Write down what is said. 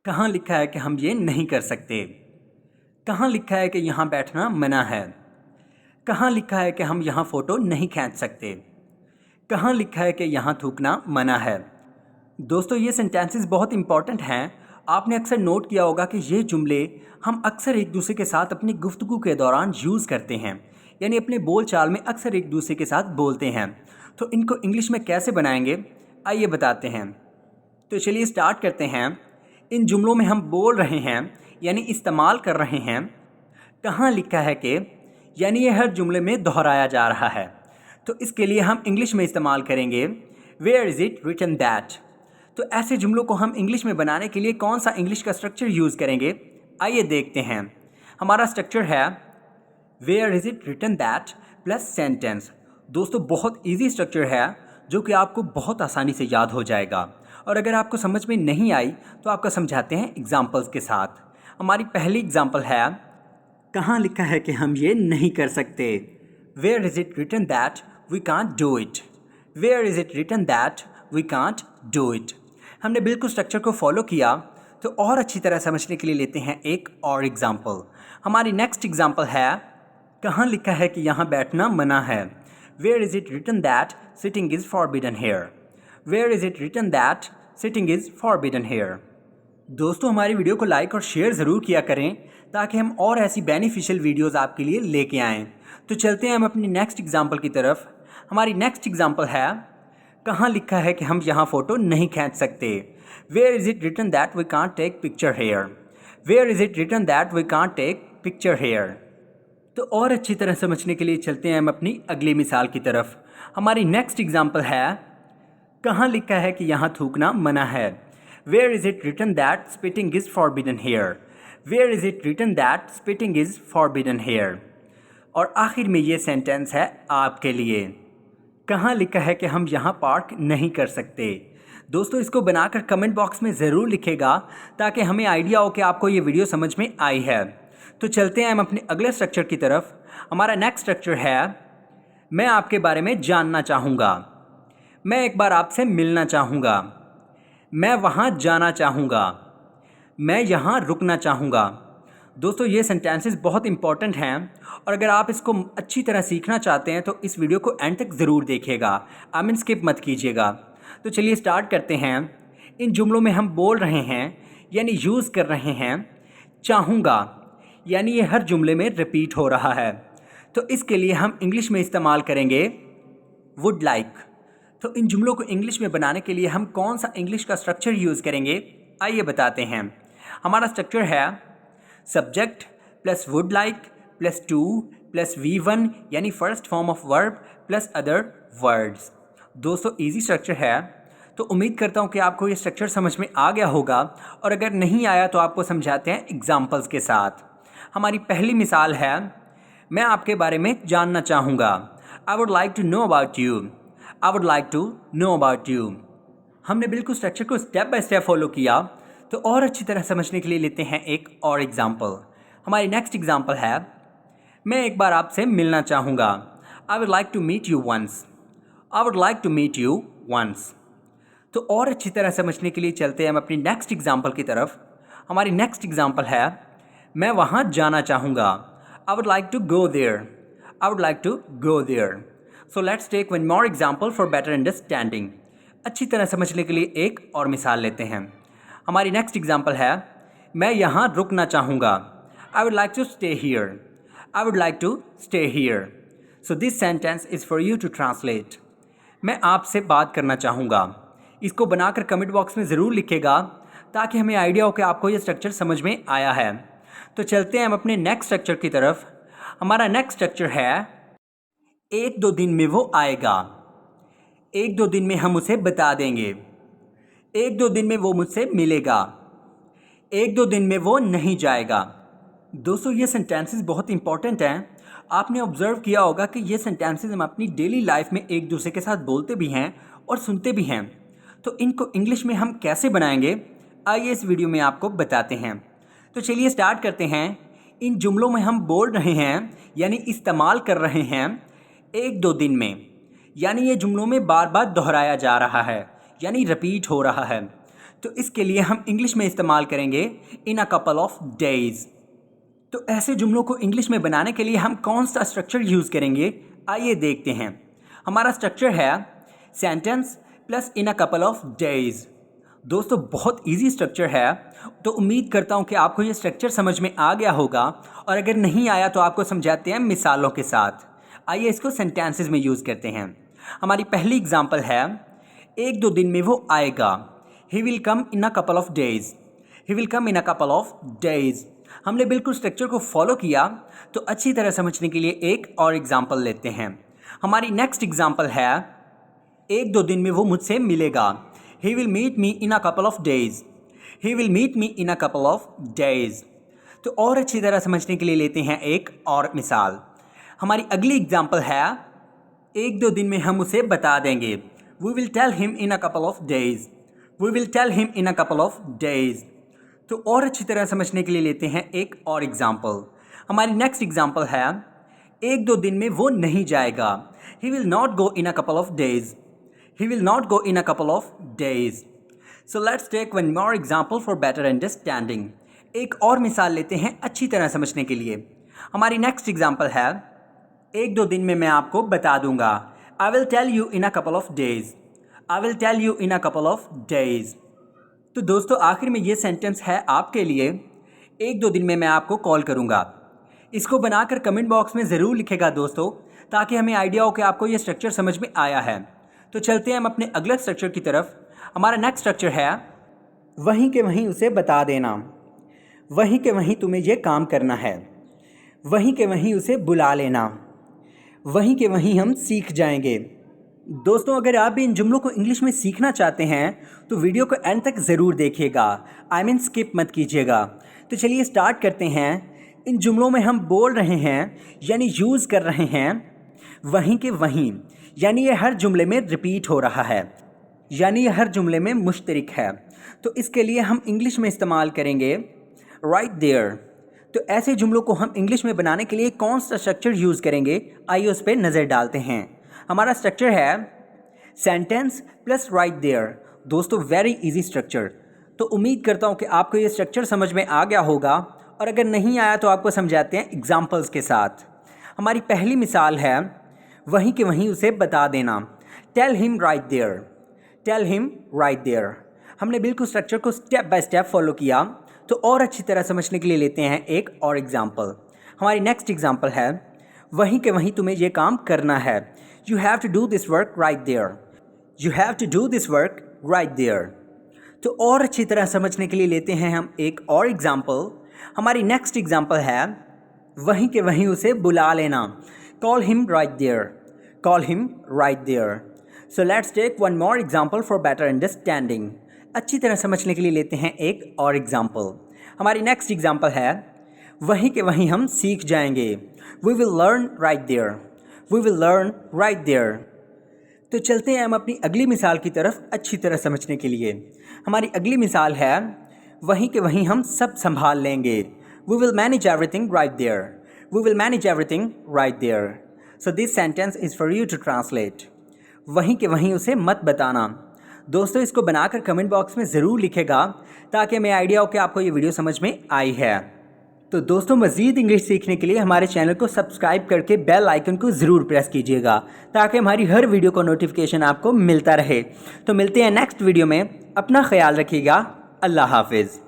कहाँ लिखा है कि हम ये नहीं कर सकते? कहाँ लिखा है कि यहाँ बैठना मना है? कहाँ लिखा है कि हम यहाँ फ़ोटो नहीं खींच सकते? कहाँ लिखा है कि यहाँ थूकना मना है? दोस्तों, ये सेंटेंसेस बहुत इंपॉर्टेंट हैं। आपने अक्सर नोट किया होगा कि ये जुमले हम अक्सर एक दूसरे के साथ अपनी गुफ्तगू के दौरान यूज़ करते हैं, यानी अपने बोल चाल में अक्सर एक दूसरे के साथ बोलते हैं। तो इनको इंग्लिश में कैसे बनाएंगे, आइए बताते हैं। तो चलिए स्टार्ट करते हैं। इन जुमलों में हम बोल रहे हैं यानी इस्तेमाल कर रहे हैं कहाँ लिखा है कि, यानी ये हर जुमले में दोहराया जा रहा है। तो इसके लिए हम इंग्लिश में इस्तेमाल करेंगे where is it written that. तो ऐसे जुमलों को हम इंग्लिश में बनाने के लिए कौन सा इंग्लिश का स्ट्रक्चर यूज़ करेंगे, आइए देखते हैं। हमारा स्ट्रक्चर है where is it written that plus sentence. दोस्तों, बहुत ईजी स्ट्रक्चर है जो कि आपको बहुत आसानी से याद हो जाएगा। और अगर आपको समझ में नहीं आई तो आपको समझाते हैं एग्जाम्पल्स के साथ। हमारी पहली एग्जाम्पल है कहाँ लिखा है कि हम ये नहीं कर सकते। Where is it written that we can't do it. Where is it written that we can't do it. हमने बिल्कुल स्ट्रक्चर को फॉलो किया। तो और अच्छी तरह समझने के लिए लेते हैं एक और एग्जाम्पल। हमारी नेक्स्ट एग्जाम्पल है कहाँ लिखा है कि यहाँ बैठना मना है। Where is it written that sitting is forbidden here. Where is it written that sitting is forbidden here. दोस्तों, हमारी वीडियो को लाइक और शेयर ज़रूर किया करें ताकि हम और ऐसी बेनिफिशियल वीडियोज़ आपके लिए लेके आएँ। तो चलते हैं हम अपनी नेक्स्ट एग्जाम्पल की तरफ। हमारी नेक्स्ट एग्जाम्पल है कहाँ लिखा है कि हम यहाँ फ़ोटो नहीं खींच सकते। Where is it written that we can't take picture here. Where is it written that we can't take picture here. तो और अच्छी तरह समझने के लिए चलते हैं हम अपनी अगली मिसाल की तरफ। हमारी नेक्स्ट एग्जाम्पल है कहाँ लिखा है कि यहाँ थूकना मना है। Where is it written that spitting is forbidden here. Where is it written that spitting is forbidden here. और आखिर में ये सेंटेंस है आपके लिए, कहाँ लिखा है कि हम यहाँ पार्क नहीं कर सकते। दोस्तों, इसको बनाकर कमेंट बॉक्स में ज़रूर लिखेगा ताकि हमें आइडिया हो कि आपको ये वीडियो समझ में आई है। तो चलते हैं हम अपने अगले स्ट्रक्चर की तरफ। हमारा नेक्स्ट स्ट्रक्चर है मैं आपके बारे में जानना चाहूँगा। मैं एक बार आपसे मिलना चाहूँगा। मैं वहाँ जाना चाहूँगा। मैं यहाँ रुकना चाहूँगा। दोस्तों, ये सेंटेंसेस बहुत इंपॉर्टेंट हैं और अगर आप इसको अच्छी तरह सीखना चाहते हैं तो इस वीडियो को एंड तक ज़रूर देखिएगा। आई मीन स्किप मत कीजिएगा। तो चलिए स्टार्ट करते हैं। इन जुमलों में हम बोल रहे हैं यानी यूज़ कर रहे हैं चाहूँगा, यानी ये हर जुमले में रिपीट हो रहा है। तो इसके लिए हम इंग्लिश में इस्तेमाल करेंगे वुड लाइक। तो इन जुमलों को इंग्लिश में बनाने के लिए हम कौन सा इंग्लिश का स्ट्रक्चर यूज़ करेंगे, आइए बताते हैं। हमारा स्ट्रक्चर है subject plus would like plus two plus V1 यानी first form of verb plus other words. दोस्तों, इजी स्ट्रक्चर है। तो उम्मीद करता हूँ कि आपको ये स्ट्रक्चर समझ में आ गया होगा और अगर नहीं आया तो आपको समझाते हैं एग्जाम्पल्स के साथ। हमारी पहली मिसाल है मैं आपके बारे में जानना चाहूँगा। I would like to know about you. I would like to know about you. हमने बिल्कुल स्ट्रक्चर को स्टेप बाय स्टेप फॉलो किया। तो और अच्छी तरह समझने के लिए लेते हैं एक और एग्जाम्पल। हमारी नेक्स्ट एग्जाम्पल है मैं एक बार आपसे मिलना चाहूँगा। I would like to meet you once. I would like to meet you once. तो और अच्छी तरह समझने के लिए चलते हैं हम अपनी नेक्स्ट एग्जाम्पल की तरफ। हमारी नेक्स्ट एग्जाम्पल है मैं वहाँ जाना चाहूँगा। I would like to go there. I would like to go there. So let's take one more example for better understanding. अच्छी तरह समझने के लिए एक और मिसाल लेते हैं। हमारी नेक्स्ट एग्जाम्पल है मैं यहाँ रुकना चाहूँगा। I would like to stay here. I would like to stay here. So this sentence is for you to translate. मैं आपसे बात करना चाहूँगा। इसको बनाकर कमेंट बॉक्स में ज़रूर लिखेगा ताकि हमें आइडिया हो कि आपको ये स्ट्रक्चर समझ में आया है। तो चलते हैं हम अपने नेक्स्ट स्ट्रक्चर की तरफ। हमारा नेक्स्ट स्ट्रक्चर है एक दो दिन में वो आएगा। एक दो दिन में हम उसे बता देंगे। एक दो दिन में वो मुझसे मिलेगा। एक दो दिन में वो नहीं जाएगा। दोस्तों, ये सेंटेंसेस बहुत इंपॉर्टेंट हैं। आपने ऑब्जर्व किया होगा कि ये सेंटेंसेस हम अपनी डेली लाइफ में एक दूसरे के साथ बोलते भी हैं और सुनते भी हैं। तो इनको इंग्लिश में हम कैसे बनाएंगे, आइए इस वीडियो में आपको बताते हैं। तो चलिए स्टार्ट करते हैं। इन जुमलों में हम बोल रहे हैं यानी इस्तेमाल कर रहे हैं एक दो दिन में, यानी ये जुमलों में बार बार दोहराया जा रहा है यानी रिपीट हो रहा है। तो इसके लिए हम इंग्लिश में इस्तेमाल करेंगे इन अ कपल ऑफ डेज। तो ऐसे जुमलों को इंग्लिश में बनाने के लिए हम कौन सा स्ट्रक्चर यूज़ करेंगे, आइए देखते हैं। हमारा स्ट्रक्चर है sentence plus in a couple of days. दोस्तों बहुत इजी स्ट्रक्चर है, तो उम्मीद करता हूँ कि आपको ये स्ट्रक्चर समझ में आ गया होगा, और अगर नहीं आया तो आपको समझाते हैं मिसालों के साथ। आइए इसको सेंटेंसेस में यूज़ करते हैं। हमारी पहली एग्जांपल है, 1-2 दिन में वो आएगा। He will come in a couple of days. He will come in a couple of days. हमने बिल्कुल स्ट्रक्चर को फॉलो किया, तो अच्छी तरह समझने के लिए एक और एग्जांपल लेते हैं। हमारी नेक्स्ट एग्जांपल है, 1-2 दिन में वो मुझसे मिलेगा। He will meet me in a couple of days. He will meet me in a couple of days. तो और अच्छी तरह समझने के लिए लेते हैं एक और मिसाल। हमारी अगली एग्जांपल है, 1-2 दिन में हम उसे बता देंगे। We will tell him in a couple of days. We will tell him in a couple of days. तो और अच्छी तरह समझने के लिए लेते हैं एक और एग्जांपल। हमारी नेक्स्ट एग्जांपल है, 1-2 दिन में वो नहीं जाएगा। He will not go in a couple of days. He will not go in a couple of days. So let's take one more example for better understanding. एक और मिसाल लेते हैं अच्छी तरह समझने के लिए। हमारी नेक्स्ट एग्जांपल है, 1-2 दिन में मैं आपको बता दूंगा। I will tell you in a couple of days. I will tell you in a couple of days. तो दोस्तों आखिर में ये सेंटेंस है आपके लिए, 1-2 दिन में मैं आपको कॉल करूंगा। इसको बनाकर कमेंट बॉक्स में ज़रूर लिखेगा दोस्तों, ताकि हमें आइडिया हो कि आपको ये स्ट्रक्चर समझ में आया है। तो चलते हैं हम अपने अगले स्ट्रक्चर की तरफ। हमारा नेक्स्ट स्ट्रक्चर है, वहीं के वहीं उसे बता देना। वहीं के वहीं तुम्हें ये काम करना है। वहीं के वहीं उसे बुला लेना। वहीं के वहीं हम सीख जाएंगे। दोस्तों अगर आप भी इन जुमलों को इंग्लिश में सीखना चाहते हैं तो वीडियो को एंड तक ज़रूर देखिएगा, स्किप मत कीजिएगा। तो चलिए स्टार्ट करते हैं। इन जुमलों में हम बोल रहे हैं यानी यूज़ कर रहे हैं वहीं के वहीं, यानी ये हर जुमले में रिपीट हो रहा है, यानी ये हर जुमले में मुश्तरिक है। तो इसके लिए हम इंग्लिश में इस्तेमाल करेंगे राइट देयर। तो ऐसे जुमलों को हम इंग्लिश में बनाने के लिए कौन सा स्ट्रक्चर यूज़ करेंगे, आइए उस पर नज़र डालते हैं। हमारा स्ट्रक्चर है सेंटेंस प्लस राइट देयर। दोस्तों वेरी इजी स्ट्रक्चर। तो उम्मीद करता हूँ कि आपको ये स्ट्रक्चर समझ में आ गया होगा, और अगर नहीं आया तो आपको समझाते हैं एग्जाम्पल्स के साथ। हमारी पहली मिसाल है, वहीं के वहीं उसे बता देना। Tell him right there. Tell him right there. हमने बिल्कुल स्ट्रक्चर को स्टेप बाय स्टेप फॉलो किया, तो और अच्छी तरह समझने के लिए लेते हैं एक और एग्जांपल। हमारी नेक्स्ट एग्जांपल है, वहीं के वहीं तुम्हें ये काम करना है। You have to do this work right there. You have to do this work right there. तो और अच्छी तरह समझने के लिए लेते हैं हम एक और एग्जांपल। हमारी नेक्स्ट एग्जांपल है, वहीं के वहीं उसे बुला लेना। Call him right there. Call him right there. So let's take one more example for better understanding. अच्छी तरह समझने के लिए लेते हैं एक और एग्जाम्पल। हमारी नेक्स्ट एग्जाम्पल है, वहीं के वहीं हम सीख जाएंगे। We will learn right there. We will learn right there. तो चलते हैं हम अपनी अगली मिसाल की तरफ अच्छी तरह समझने के लिए। हमारी अगली मिसाल है, वहीं के वहीं हम सब संभाल लेंगे। We will manage everything right there. We will manage everything right there. So this sentence is for you to translate. वहीं के वहीं उसे मत बताना। दोस्तों इसको बनाकर कमेंट बॉक्स में ज़रूर लिखेगा, ताकि हमें आइडिया हो कि आपको ये वीडियो समझ में आई है। तो दोस्तों मज़ीद इंग्लिश सीखने के लिए हमारे चैनल को सब्सक्राइब करके बेल आइकन को ज़रूर प्रेस कीजिएगा, ताकि हमारी हर वीडियो को नोटिफिकेशन आपको मिलता रहे। तो मिलते हैं नेक्स्ट वीडियो में। अपना ख्याल रखिएगा। अल्लाह हाफिज़।